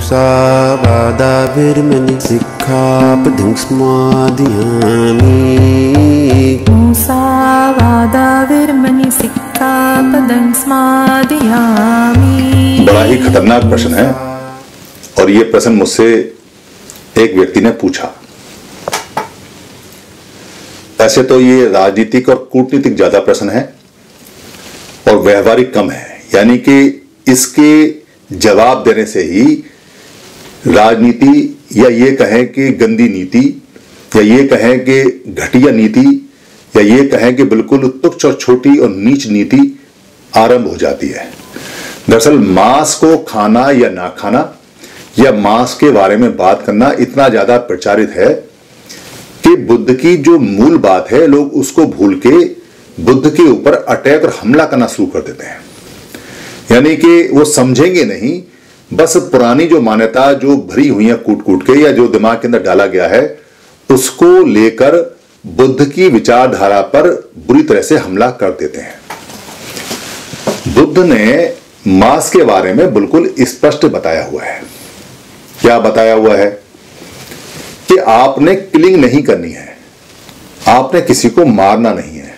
मुसावादाभिर्मनि सिक्खापदं समादयामि। मुसावादाभिर्मनि सिक्खापदं समादयामि। बड़ा ही खतरनाक प्रश्न है और ये प्रश्न मुझसे एक व्यक्ति ने पूछा। ऐसे तो ये राजनीतिक और कूटनीतिक ज्यादा प्रश्न है और व्यवहारिक कम है, यानी कि इसके जवाब देने से ही राजनीति या ये कहें कि गंदी नीति या ये कहें कि घटिया नीति या ये कहें कि बिल्कुल तुच्छ और छोटी और नीच नीति आरंभ हो जाती है। दरअसल मांस को खाना या ना खाना या मांस के बारे में बात करना इतना ज्यादा प्रचारित है कि बुद्ध की जो मूल बात है लोग उसको भूल के बुद्ध के ऊपर अटैक और हमला करना शुरू कर देते हैं। यानी कि वो समझेंगे नहीं, बस पुरानी जो मान्यता जो भरी हुई है कूट कूट के या जो दिमाग के अंदर डाला गया है उसको लेकर बुद्ध की विचारधारा पर बुरी तरह से हमला कर देते हैं। बुद्ध ने मांस के बारे में बिल्कुल स्पष्ट बताया हुआ है। क्या बताया हुआ है कि आपने किलिंग नहीं करनी है, आपने किसी को मारना नहीं है।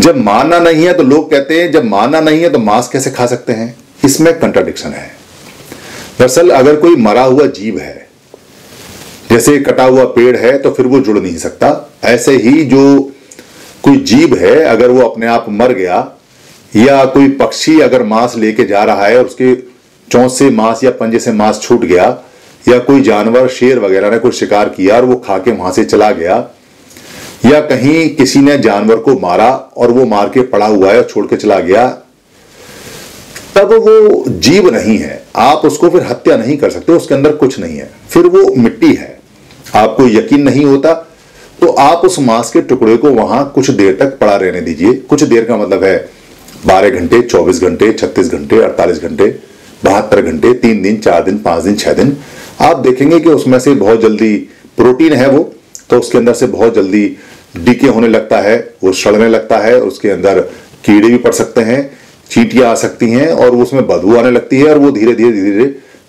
जब मारना नहीं है तो लोग कहते हैं जब मारना नहीं है तो मांस कैसे खा सकते हैं, इसमें कंट्राडिक्शन है। दरअसल अगर कोई मरा हुआ जीव है, जैसे कटा हुआ पेड़ है तो फिर वो जुड़ नहीं सकता, ऐसे ही जो कोई जीव है अगर वो अपने आप मर गया या कोई पक्षी अगर मांस लेके जा रहा है और उसके चोंच से मांस या पंजे से मांस छूट गया या कोई जानवर शेर वगैरह ने कोई शिकार किया और वो खा के वहां से चला गया या कहीं किसी ने जानवर को मारा और वो मार के पड़ा हुआ है और छोड़ के चला गया, तब वो जीव नहीं है, आप उसको फिर हत्या नहीं कर सकते, उसके अंदर कुछ नहीं है, फिर वो मिट्टी है। आपको यकीन नहीं होता तो आप उस मांस के टुकड़े को वहां कुछ देर तक पड़ा रहने दीजिए। कुछ देर का मतलब है 12 घंटे, 24 घंटे, 36 घंटे, 48 घंटे, 72 घंटे, 3 दिन, 4 दिन, 5 दिन, 6 दिन। आप देखेंगे कि उसमें से बहुत जल्दी प्रोटीन है वो, तो उसके अंदर से बहुत जल्दी डीके होने लगता है, वो सड़ने लगता है, उसके अंदर कीड़े भी पड़ सकते हैं, चींटियां आ सकती हैं और उसमें बदबू आने लगती है और वो धीरे धीरे धीरे धीरे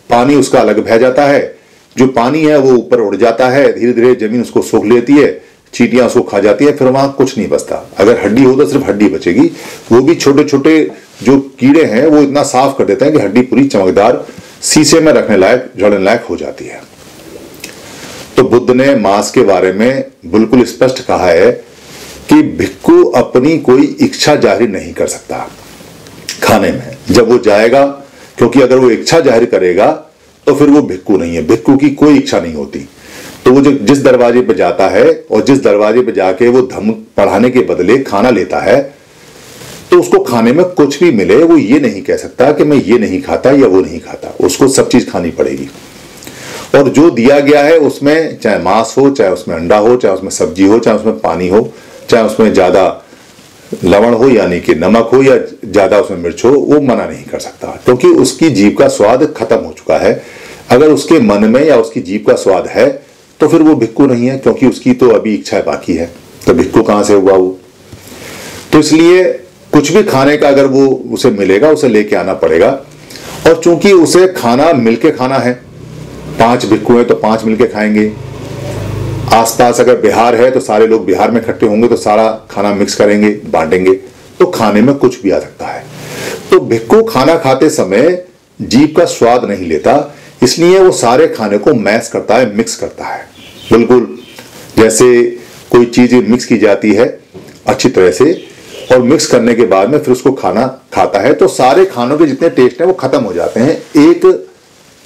पानी उसका अलग बह जाता है। जो पानी है वो ऊपर उड़ जाता है, धीरे धीरे जमीन उसको सोख लेती है, चींटियां उसको खा जाती है, फिर वहां कुछ नहीं बचता। अगर हड्डी हो तो सिर्फ हड्डी बचेगी, वो भी छोटे छोटे जो कीड़े हैं वो इतना साफ कर देते हैं कि हड्डी पूरी चमकदार शीशे में रखने लायक, जड़ने लायक हो जाती है। तो बुद्ध ने मांस के बारे में बिल्कुल स्पष्ट कहा है कि भिक्खु अपनी कोई इच्छा जाहिर नहीं कर सकता खाने में जब वो जाएगा, क्योंकि अगर वो इच्छा जाहिर करेगा तो फिर वो भिक्खु नहीं है, भिक्खु की कोई इच्छा नहीं होती। तो वो जो जिस दरवाजे पे जाता है और जिस दरवाजे पे जाके वो धम्म पढ़ाने के बदले खाना लेता है तो उसको खाने में कुछ भी मिले वो ये नहीं कह सकता कि मैं ये नहीं खाता या वो नहीं खाता, उसको सब चीज खानी पड़ेगी। और जो दिया गया है उसमें चाहे मांस हो, चाहे उसमें अंडा हो, चाहे उसमें सब्जी हो, चाहे उसमें पानी हो, चाहे उसमें ज्यादा लवण हो यानी कि नमक हो या ज्यादा उसमें मिर्च हो, वो मना नहीं कर सकता, क्योंकि उसकी जीभ का स्वाद खत्म हो चुका है। अगर उसके मन में या उसकी जीभ का स्वाद है तो फिर वो भिक्खु नहीं है, क्योंकि उसकी तो अभी इच्छा बाकी है, तो भिक्खु कहां से हुआ वो। तो इसलिए कुछ भी खाने का अगर वो उसे मिलेगा उसे लेके आना पड़ेगा। और चूंकि उसे खाना मिलके खाना है, 5 भिक्खु हैं तो 5 मिलके खाएंगे, आसपास अगर बिहार है तो सारे लोग बिहार में इकट्ठे होंगे तो सारा खाना मिक्स करेंगे, बांटेंगे, तो खाने में कुछ भी आ सकता है। तो भिक्खु खाना खाते समय जीभ का स्वाद नहीं लेता, इसलिए वो सारे खाने को मैश करता है, मिक्स करता है। बिल्कुल जैसे कोई चीज मिक्स की जाती है अच्छी तरह से और मिक्स करने के बाद में फिर उसको खाना खाता है तो सारे खानों के जितने टेस्ट हैं वो खत्म हो जाते हैं, एक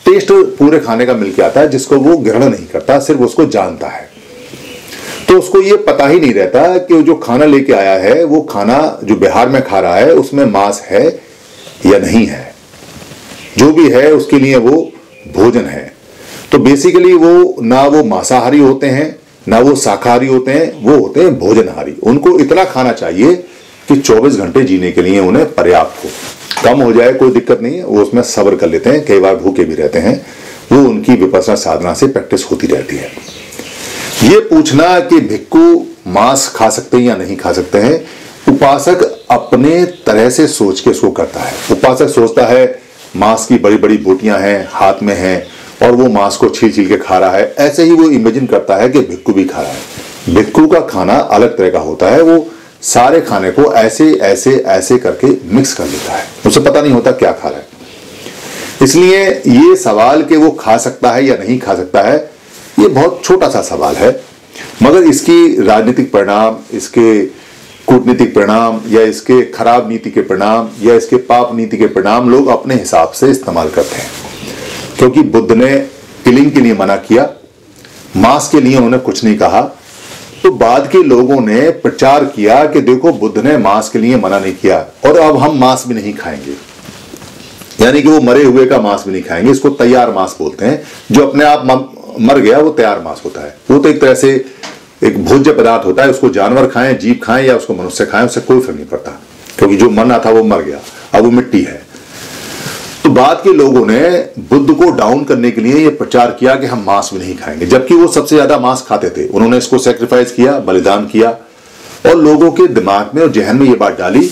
टेस्ट पूरे खाने का मिलके आता है जिसको वो ग्रहण नहीं करता, सिर्फ उसको जानता है। तो उसको ये पता ही नहीं रहता कि जो खाना लेके आया है वो खाना जो बिहार में खा रहा है उसमें मांस है या नहीं है, जो भी है उसके लिए वो भोजन है। तो बेसिकली वो ना वो मांसाहारी होते हैं ना वो शाकाहारी होते हैं, वो होते हैं भोजनहारी। उनको इतना खाना चाहिए कि 24 घंटे जीने के लिए उन्हें पर्याप्त हो, कम हो जाए कोई दिक्कत नहीं है, वो उसमें सब्र कर लेते हैं, कई बार भूखे भी रहते हैं, वो उनकी विपश्यना साधना से प्रैक्टिस होती रहती है। ये पूछना कि भिक्खु मांस खा सकते हैं या नहीं खा सकते हैं, उपासक अपने तरह से सोच के इसको करता है। उपासक सोचता है मांस की बड़ी बड़ी बोटियां हैं, हाथ में हैं, और वो मांस को छील छील के खा रहा है। ऐसे ही वो इमेजिन करता है कि भिक्खु भी खा रहा है। भिक्खु का खाना अलग तरह का होता है, वो सारे खाने को ऐसे ऐसे ऐसे करके मिक्स कर लेता है, उसे पता नहीं होता क्या खा रहा है। इसलिए ये सवाल कि वो खा सकता है या नहीं खा सकता है, ये बहुत छोटा सा सवाल है, मगर इसकी राजनीतिक परिणाम, इसके कूटनीतिक परिणाम, या इसके खराब नीति के परिणाम, या इसके पाप नीति के परिणाम लोग अपने हिसाब से इस्तेमाल करते हैं। क्योंकि बुद्ध ने किलिंग के लिए मना किया, मांस के लिए उन्होंने कुछ नहीं कहा, तो बाद के लोगों ने प्रचार किया कि देखो बुद्ध ने मांस के लिए मना नहीं किया और अब हम मांस भी नहीं खाएंगे, यानी कि वो मरे हुए का मांस भी नहीं खाएंगे। इसको तैयार मांस बोलते हैं, जो अपने आप मर गया वो तैयार मांस होता है। वो तो एक तरह से एक भोज्य पदार्थ होता है, उसको जानवर खाएं, जीव खाएं या उसको मनुष्य खाएं, उससे कोई फर्क नहीं पड़ता, क्योंकि जो मरना था वो मर गया, अब वो मिट्टी है। तो बाद के लोगों ने बुद्ध को डाउन करने के लिए ये प्रचार किया कि हम मांस भी नहीं खाएंगे, जबकि वो सबसे ज्यादा मांस खाते थे। उन्होंने इसको सेक्रीफाइस किया, बलिदान किया, और लोगों के दिमाग में और जहन में ये बात डाली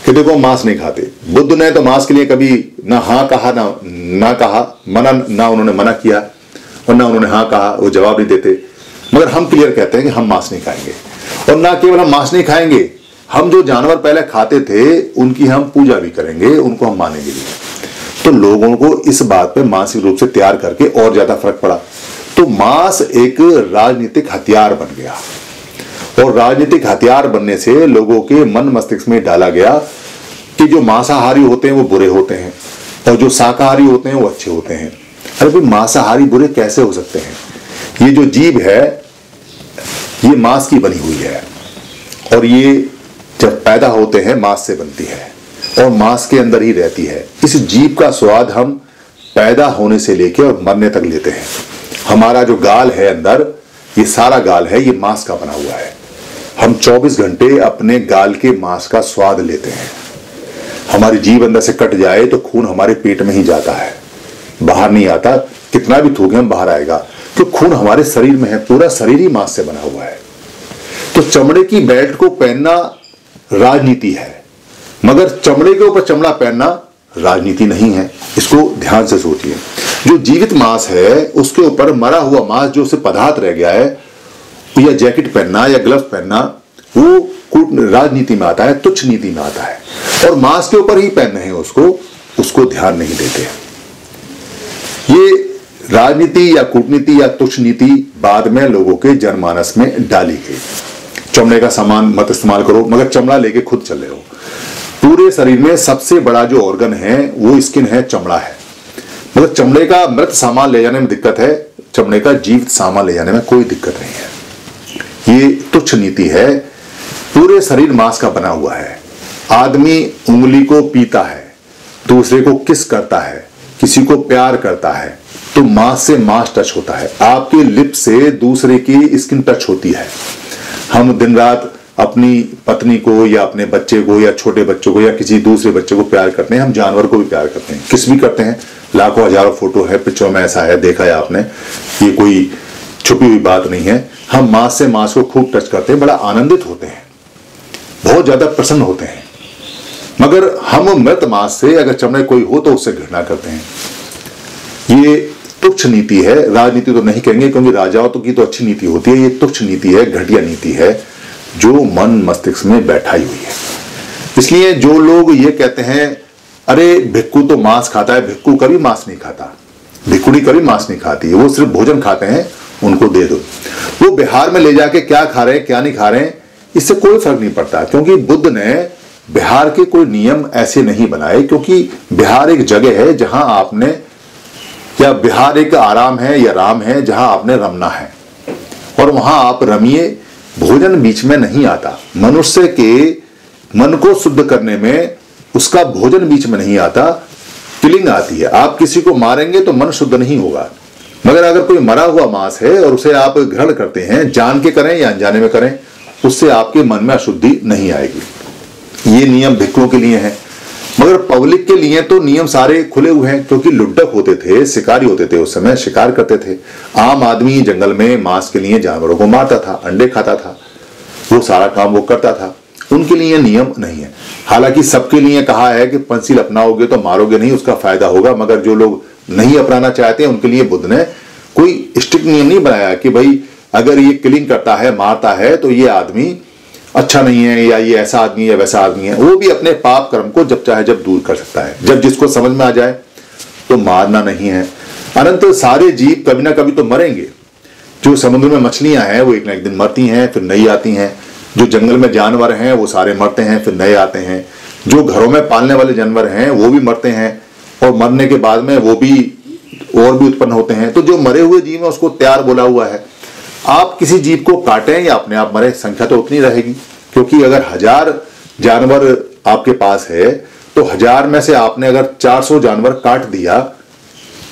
कि देखो मांस नहीं खाते। बुद्ध ने तो मांस के लिए कभी ना हाँ कहा ना कहा, मना ना उन्होंने मना किया और ना उन्होंने हाँ कहा, वो जवाब नहीं देते। मगर हम क्लियर कहते हैं कि हम मांस नहीं खाएंगे, और ना केवल हम मांस नहीं खाएंगे, हम जो जानवर पहले खाते थे उनकी हम पूजा भी करेंगे, उनको हम मानेंगे भी। तो लोगों को इस बात पे मानसिक रूप से तैयार करके और ज्यादा फर्क पड़ा। तो मांस एक राजनीतिक हथियार बन गया, और राजनीतिक हथियार बनने से लोगों के मन मस्तिष्क में डाला गया कि जो मांसाहारी होते हैं वो बुरे होते हैं और जो शाकाहारी होते हैं वो अच्छे होते हैं। अरे भाई, मांसाहारी बुरे कैसे हो सकते हैं? ये जो जीभ है ये मांस की बनी हुई है, और ये जब पैदा होते हैं मांस से बनती है और मांस के अंदर ही रहती है। इस जीभ का स्वाद हम पैदा होने से लेकर और मरने तक लेते हैं। हमारा जो गाल है अंदर, ये सारा गाल है, ये मांस का बना हुआ है। हम 24 घंटे अपने गाल के मांस का स्वाद लेते हैं। हमारी जीभ अंदर से कट जाए तो खून हमारे पेट में ही जाता है, बाहर नहीं आता। कितना भी थूके हम बाहर आएगा, तो खून हमारे शरीर में है, पूरा शरीर ही मांस से बना हुआ है। तो चमड़े की बेल्ट को पहनना राजनीति है, मगर चमड़े के ऊपर चमड़ा पहनना राजनीति नहीं है। इसको ध्यान से सोचिए। जो जीवित मांस है उसके ऊपर मरा हुआ मांस जो उसे पदार्थ रह गया है, या जैकेट पहनना या ग्लव्स पहनना, वो राजनीति में आता है, तुच्छ नीति में आता है। और मांस के ऊपर ही पहनने हैं उसको ध्यान नहीं देते। ये राजनीति या कूटनीति या तुच्छ नीति बाद में लोगों के जनमानस में डाली गई। चमड़े का सामान मत इस्तेमाल करो, मगर चमड़ा लेके खुद चले हो। पूरे शरीर में सबसे बड़ा जो ऑर्गन है वो स्किन है, चमड़ा है। मगर चमड़े का मृत सामान ले जाने में दिक्कत है, चमड़े का जीवित सामान ले जाने में कोई दिक्कत नहीं है। ये तुच्छ नीति है। पूरे शरीर मांस का बना हुआ है। आदमी उंगली को पीता है, दूसरे को किस करता है, किसी को प्यार करता है, तो मांस से मांस टच होता है। आपके लिप से दूसरे की स्किन टच होती है। हम दिन रात अपनी पत्नी को या अपने बच्चे को या छोटे बच्चों को या किसी दूसरे बच्चे को प्यार करते हैं। हम जानवर को भी प्यार करते हैं, किस भी करते हैं। लाखों हजारों फोटो है, पिक्चरों में ऐसा है, देखा है आपने। ये कोई छुपी हुई बात नहीं है। हम मांस से मांस को खूब टच करते हैं, बड़ा आनंदित होते हैं, बहुत ज्यादा प्रसन्न होते हैं। मगर हम मृत मांस से अगर चमड़े कोई हो तो उससे घृणा करते हैं। ये तुच्छ नीति है। राजनीति तो नहीं कहेंगे, क्योंकि राजाओं की तो अच्छी नीति होती है। ये तुच्छ नीति है, घटिया नीति है, जो मन मस्तिष्क में बैठाई हुई है। इसलिए जो लोग ये कहते हैं अरे भिक्खु तो मांस खाता है, भिक्खु कभी मांस नहीं खाता, भिक्खुनी कभी मांस नहीं खाती है, वो सिर्फ भोजन खाते हैं, उनको दे दो। वो बिहार में ले जाके क्या खा रहे हैं क्या नहीं खा रहे हैं, इससे कोई फर्क नहीं पड़ता। क्योंकि बुद्ध ने बिहार के कोई नियम ऐसे नहीं बनाए, क्योंकि बिहार एक जगह है जहां आपने, या बिहार एक आराम है या राम है जहां आपने रमना है, और वहां आप रमिए। भोजन बीच में नहीं आता। मनुष्य के मन को शुद्ध करने में उसका भोजन बीच में नहीं आता, किलिंग आती है। आप किसी को मारेंगे तो मन शुद्ध नहीं होगा। मगर अगर कोई मरा हुआ मांस है और उसे आप ग्रहण करते हैं, जान के करें या अनजाने में करें, उससे आपके मन में अशुद्धि नहीं आएगी। ये नियम भिक्खुओं के लिए है। मगर पब्लिक के लिए तो नियम सारे खुले हुए हैं, क्योंकि लुड्डक होते थे, शिकारी होते थे, उस समय शिकार करते थे। आम आदमी जंगल में मांस के लिए जानवरों को मारता था, अंडे खाता था, वो सारा काम वो करता था। उनके लिए नियम नहीं है। हालांकि सबके लिए कहा है कि पंचशील अपनाओगे तो मारोगे नहीं, उसका फायदा होगा, मगर जो लोग नहीं अपनाना चाहते हैं उनके लिए बुद्ध ने कोई स्ट्रिक्ट नियम नहीं बनाया कि भाई अगर ये किलिंग करता है, मारता है, तो ये आदमी अच्छा नहीं है, या ये ऐसा आदमी है, वैसा आदमी है। वो भी अपने पाप कर्म को जब चाहे जब दूर कर सकता है, जब जिसको समझ में आ जाए। तो मारना नहीं है। अनंत सारे जीव कभी ना कभी तो मरेंगे। जो समुद्र में मछलियां हैं वो एक ना एक दिन मरती हैं, फिर नई आती हैं। जो जंगल में जानवर हैं वो सारे मरते हैं, फिर नए आते हैं। जो घरों में पालने वाले जानवर हैं वो भी मरते हैं, और मरने के बाद में वो भी और भी उत्पन्न होते हैं। तो जो मरे हुए जीव है उसको त्यार बोला हुआ है। आप किसी जीव को काटें या अपने आप मरे, संख्या तो उतनी रहेगी, क्योंकि अगर 1000 जानवर आपके पास है तो 1000 में से आपने अगर 400 जानवर काट दिया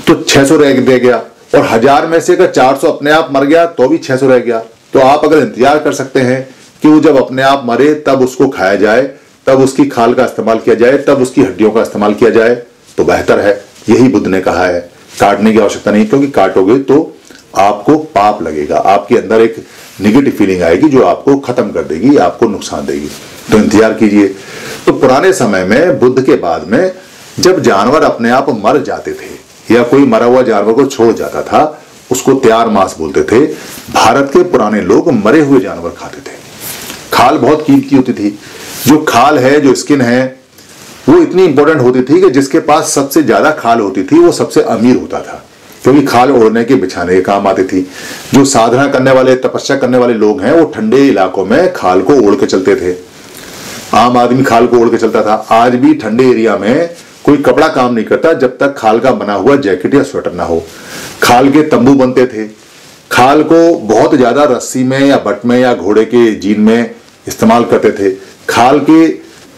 तो 600 रह गया, और 1000 में से अगर 400 अपने आप मर गया तो भी 600 रह गया। तो आप अगर इंतजार कर सकते हैं कि वो जब अपने आप मरे तब उसको खाया जाए, तब उसकी खाल का इस्तेमाल किया जाए, तब उसकी हड्डियों का इस्तेमाल किया जाए, तो बेहतर है। यही बुद्ध ने कहा है, काटने की आवश्यकता नहीं, क्योंकि काटोगे तो आपको पाप लगेगा, आपके अंदर एक निगेटिव फीलिंग आएगी जो आपको खत्म कर देगी, आपको नुकसान देगी। तो इंतजार कीजिए। तो पुराने समय में बुद्ध के बाद में जब जानवर अपने आप मर जाते थे या कोई मरा हुआ जानवर को छोड़ जाता था, उसको त्यार मांस बोलते थे। भारत के पुराने लोग मरे हुए जानवर खाते थे। खाल बहुत कीमती होती थी। जो खाल है, जो स्किन है, वो इतनी इंपॉर्टेंट होती थी कि जिसके पास सबसे ज्यादा खाल होती थी वो सबसे अमीर होता था, क्योंकि खाल ओढ़ने के बिछाने के काम आती थी। जो साधना करने वाले, तपस्या करने वाले लोग हैं वो ठंडे इलाकों में खाल को ओढ़ के चलते थे। आम आदमी खाल को ओढ़ के चलता था। आज भी ठंडे एरिया में कोई कपड़ा काम नहीं करता जब तक खाल का बना हुआ जैकेट या स्वेटर ना हो। खाल के तंबू बनते थे। खाल को बहुत ज्यादा रस्सी में या बट में या घोड़े के जीन में इस्तेमाल करते थे। खाल के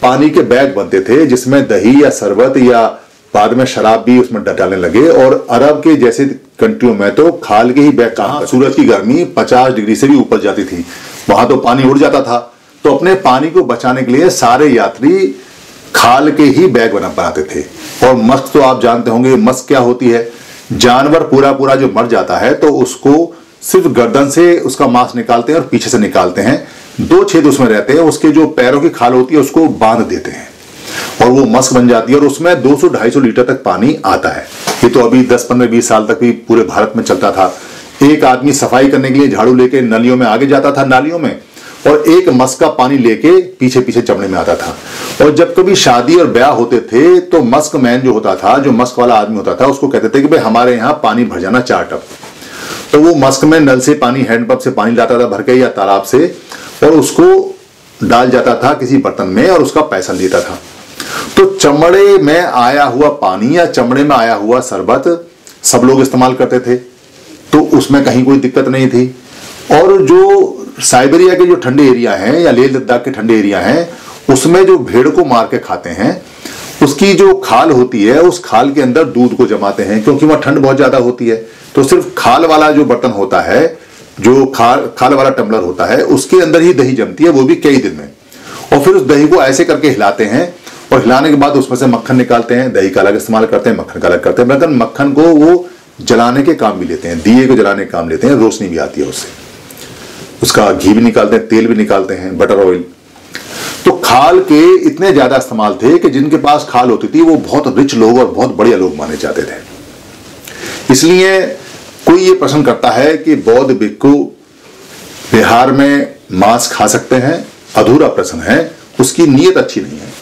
पानी के बैग बनते थे जिसमें दही या शरबत या बाद में शराब भी उसमें डालने लगे। और अरब के जैसे कंट्रियों में तो खाल के ही बैग, कहां सूरज की गर्मी 50 डिग्री से भी ऊपर जाती थी, वहां तो पानी उड़ जाता था। तो अपने पानी को बचाने के लिए सारे यात्री खाल के ही बैग बनाते थे। और मस्क तो आप जानते होंगे, मस्क क्या होती है। जानवर पूरा पूरा जो मर जाता है तो उसको सिर्फ गर्दन से उसका मांस निकालते हैं और पीछे से निकालते हैं। 2 छेद उसमें रहते हैं, उसके जो पैरों की खाल होती है उसको बांध देते हैं और वो मस्क बन जाती है। और उसमें 200-250 लीटर तक पानी आता है। ये तो अभी 10, 15, 20 साल तक भी पूरे भारत में चलता था। एक आदमी सफाई करने के लिए झाड़ू लेके नलियों में आगे जाता था, नालियों में, और एक मस्क का पानी लेके पीछे पीछे चमड़े में आता था। और जब कभी शादी और ब्याह होते थे तो मस्क मैन जो होता था, जो मस्क वाला आदमी होता था, उसको कहते थे कि भाई हमारे यहाँ पानी भर जाना 4 टब। तो वो मस्क में नल से पानी, हैंडपंप से पानी लाता था भर के या तालाब से, और उसको डाल जाता था किसी बर्तन में और उसका पैसा लेता था। तो चमड़े में आया हुआ पानी या चमड़े में आया हुआ शरबत सब लोग इस्तेमाल करते थे, तो उसमें कहीं कोई दिक्कत नहीं थी। और जो साइबेरिया के जो ठंडे एरिया हैं या लेह लद्दाख के ठंडे एरिया हैं, उसमें जो भेड़ को मार के खाते हैं, उसकी जो खाल होती है उस खाल के अंदर दूध को जमाते हैं, क्योंकि वहां ठंड बहुत ज्यादा होती है। तो सिर्फ खाल वाला जो बर्तन होता है, जो खाल वाला टम्बलर होता है, उसके अंदर ही दही जमती है, वो भी कई दिन में। और फिर उस दही को ऐसे करके हिलाते हैं, और हिलाने के बाद उसमें से मक्खन निकालते हैं। दही का अलग इस्तेमाल करते हैं, मक्खन का अलग करते हैं। मगर मक्खन को वो जलाने के काम भी लेते हैं, दिए को जलाने के काम लेते हैं, रोशनी भी आती है उससे। उसका घी भी निकालते हैं, तेल भी निकालते हैं, बटर ऑयल। तो खाल के इतने ज्यादा इस्तेमाल थे कि जिनके पास खाल होती थी वो बहुत रिच लोग और बहुत बढ़िया लोग माने जाते थे। इसलिए कोई ये प्रश्न करता है कि बौद्ध भिक्षु बिहार में मांस खा सकते हैं, अधूरा प्रश्न है, उसकी नीयत अच्छी नहीं है।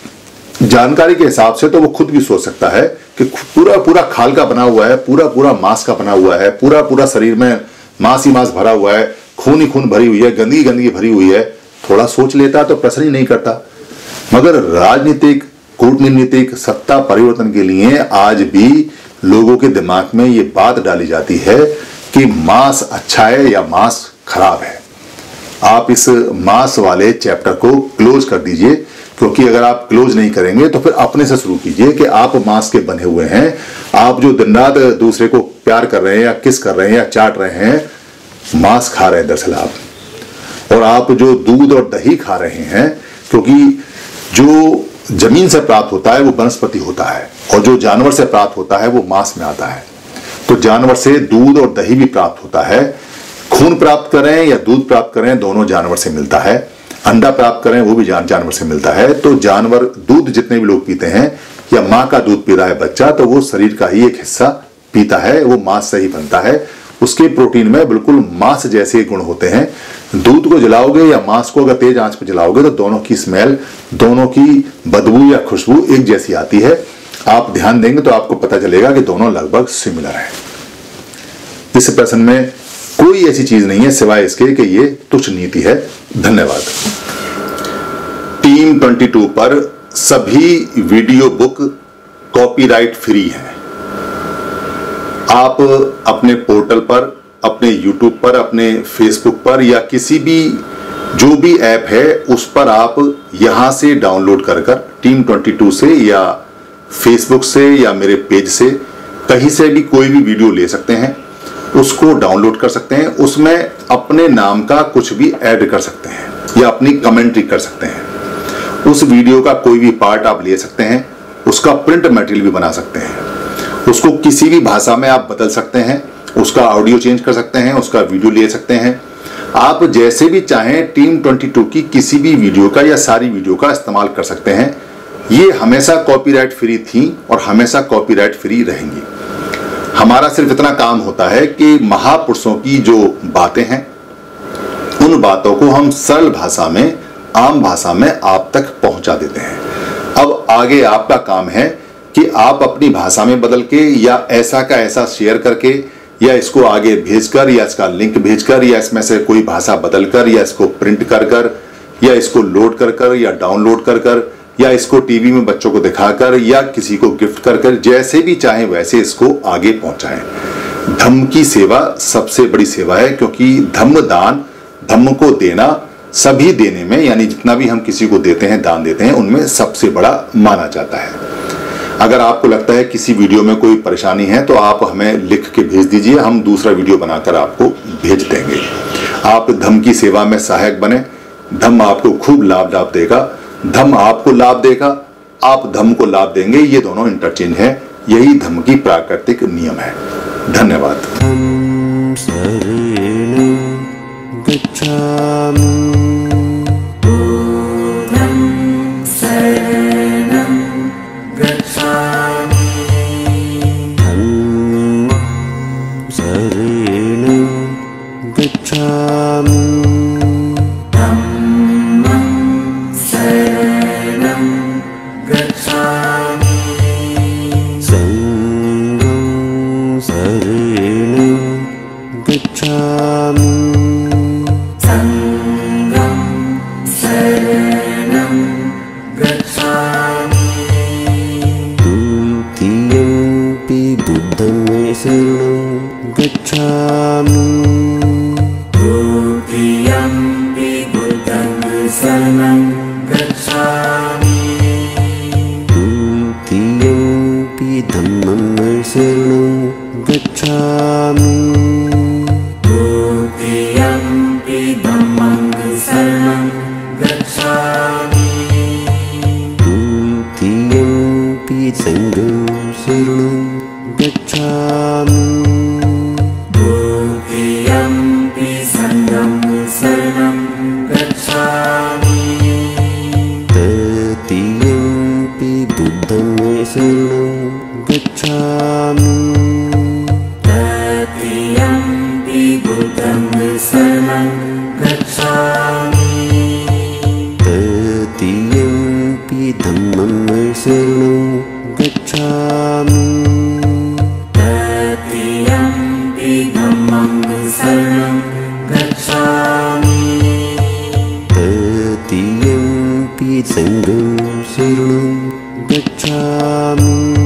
जानकारी के हिसाब से तो वो खुद भी सोच सकता है कि पूरा पूरा खाल का बना हुआ है, पूरा पूरा मांस का बना हुआ है, पूरा पूरा शरीर में मांस ही मांस भरा हुआ है, खून ही खून भरी हुई है, गंदगी गंदगी भरी हुई है। थोड़ा सोच लेता तो प्रश्न ही नहीं करता। मगर राजनीतिक, कूटनीतिक, सत्ता परिवर्तन के लिए आज भी लोगों के दिमाग में ये बात डाली जाती है कि मांस अच्छा है या मांस खराब है। आप इस मांस वाले चैप्टर को क्लोज कर दीजिए, क्योंकि अगर आप क्लोज नहीं करेंगे तो फिर अपने से शुरू कीजिए कि आप मांस के बने हुए हैं। आप जो दिन रात दूसरे को प्यार कर रहे हैं या किस कर रहे हैं या चाट रहे हैं, मांस खा रहे हैं दरअसल आप। और आप जो दूध और दही खा रहे हैं, क्योंकि जो जमीन से प्राप्त होता है वो वनस्पति होता है, और जो जानवर से प्राप्त होता है वो मांस में आता है। तो जानवर से दूध और दही भी प्राप्त होता है। खून प्राप्त करें या दूध प्राप्त करें, दोनों जानवर से मिलता है। अंडा प्राप्त करें वो भी जानवर से मिलता है। तो जानवर दूध जितने भी लोग पीते हैं या माँ का दूध पी रहा है बच्चा, तो वो शरीर का ही एक हिस्सा पीता है, वो मांस से ही बनता है। उसके प्रोटीन में बिल्कुल मांस जैसे गुण होते हैं। दूध को जलाओगे या मांस को अगर तेज आंच पर जलाओगे तो दोनों की स्मेल, दोनों की बदबू या खुशबू एक जैसी आती है। आप ध्यान देंगे तो आपको पता चलेगा कि दोनों लगभग सिमिलर हैं। इस प्रश्न में कोई ऐसी चीज नहीं है सिवाय इसके कि ये तुच्छ नीति है। धन्यवाद। टीम 22 पर सभी वीडियो बुक कॉपीराइट फ्री हैं। आप अपने पोर्टल पर, अपने यूट्यूब पर, अपने फेसबुक पर या किसी भी जो भी ऐप है उस पर आप यहां से डाउनलोड कर टीम 22 से या फेसबुक से या मेरे पेज से कहीं से भी कोई भी वीडियो ले सकते हैं, उसको डाउनलोड कर सकते हैं। उसमें अपने नाम का कुछ भी ऐड कर सकते हैं या अपनी कमेंट्री कर सकते हैं। उस वीडियो का कोई भी पार्ट आप ले सकते हैं, उसका प्रिंट मटेरियल भी बना सकते हैं, उसको किसी भी भाषा में आप बदल सकते हैं, उसका ऑडियो चेंज कर सकते हैं, उसका वीडियो ले सकते हैं। आप जैसे भी चाहें टीम 22 की किसी भी वीडियो का या सारी वीडियो का इस्तेमाल कर सकते हैं। ये हमेशा कॉपीराइट फ्री थी और हमेशा कॉपीराइट फ्री रहेंगी। हमारा सिर्फ इतना काम होता है कि महापुरुषों की जो बातें हैं उन बातों को हम सरल भाषा में, आम भाषा में आप तक पहुंचा देते हैं। अब आगे आपका काम है कि आप अपनी भाषा में बदल के या ऐसा का ऐसा शेयर करके या इसको आगे भेजकर या इसका लिंक भेजकर या इसमें से कोई भाषा बदलकर या इसको प्रिंट कर या इसको लोड कर या डाउनलोड कर या इसको टीवी में बच्चों को दिखाकर या किसी को गिफ्ट कर जैसे भी चाहें वैसे इसको आगे पहुंचाएं। धम्म की सेवा सबसे बड़ी सेवा है, क्योंकि धम्म दान, धम्म को देना सभी देने में, यानी जितना भी हम किसी को देते हैं, दान देते हैं, उनमें सबसे बड़ा माना जाता है। अगर आपको लगता है किसी वीडियो में कोई परेशानी है तो आप हमें लिख के भेज दीजिए, हम दूसरा वीडियो बनाकर आपको भेज देंगे। आप धम्म की सेवा में सहायक बने, धम्म आपको खूब लाभ देगा, धम्म आपको लाभ देगा, आप धम्म को लाभ देंगे, ये दोनों इंटरचेंज है। यही धम्म की प्राकृतिक नियम है। धन्यवाद। Sangam Saranam Gacchami.